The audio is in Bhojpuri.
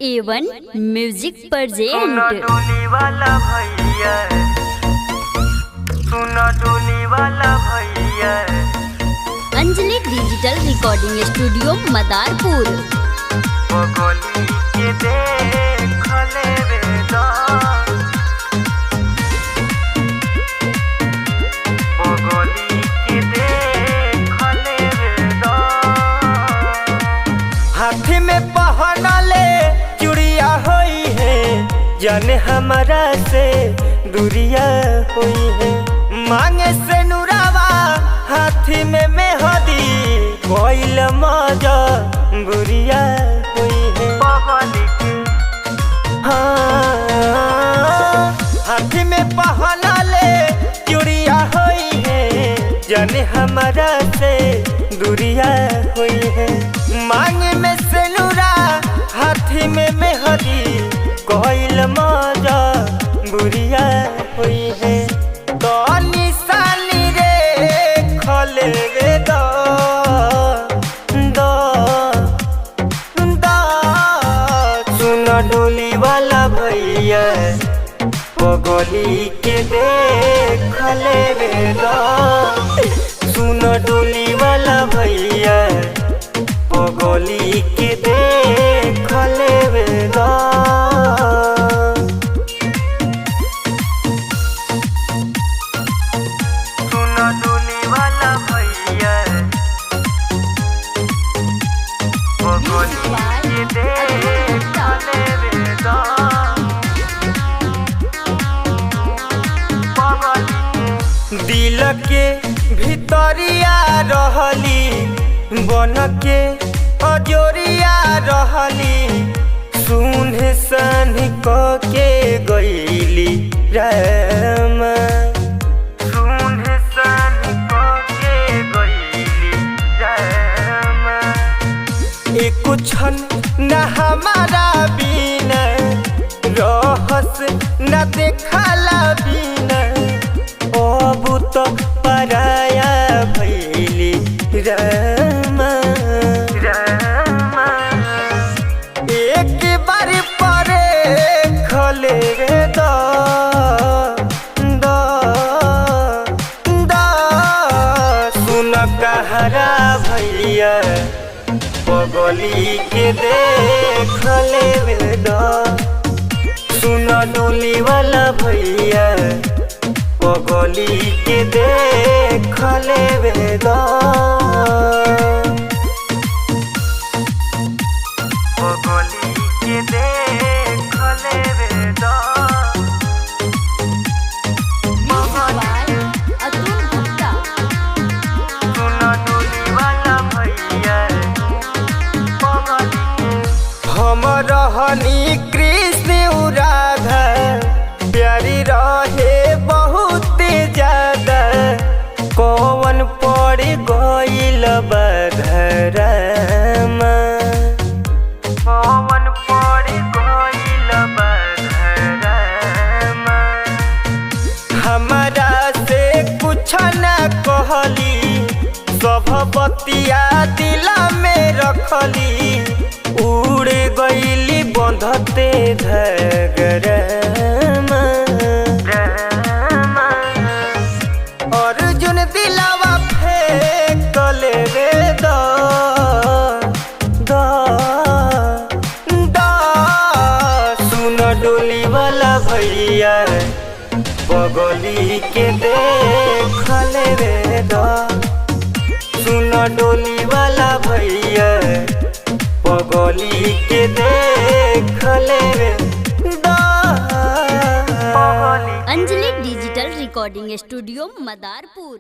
A1 music present. डोली वाला भैया, सुना डोली वाला भैया। Anjali digital recording studio Madarpur. बगली के देख लेवे दा, बगली के देख लेवे दा। हाथी में पहनले चूड़िया होई है, जाने हमारा से दूरिया हुई है। मांगे से नुरावा हाथी में मेहदी, कोइल मजा बुरिया हुई है। हाँ, हाथी में पहनले चूड़िया हुई है, जाने हमारा से दूरिया हुई है। मांगे में से नुरा हाथी में मेहदी, कोइल मजा बुरिया हुई है। तो निशानी रे खोले रे दो सुन डोली वाला भैया, बगली के देख लेवे दो। सुन डोली वाला भैया, बगली के देख लेवे दो। डोली वाला भैया, बगली के देख लेवे दा। दिल के भितरिया रहली, बन के अजोरिया रहली। सुन सन के गईली राम, कुछ न हमारा बिना रहस न देखला बिना। अब तो पराया भैली रामा, एक बार परे खले रे दा। सुन कहरा भैया, बगली के देख लेवे दा। सुन डोली वाला भैया, बगली के देख लेवे दा। बगली के देख लेवे दा। हम रहनी कृष्ण राधा, प्यारी रहे बहुत ज्यादा। कौन पड़ गइल बधरामा, कौन पड़ गइल बधरामा। हमारा से कुछ न कहली, सब बतिया दिला में रखली। उड़ गईली बंधते धगरमा, अर्जुन दिलावा फेंक लेवे दा। सुन डोली वाला भैया, बगली के देख लेवे दा। सुन डोली वाला भैया, बगली के देख लेवे दा। Anjali digital recording studio Madarpur.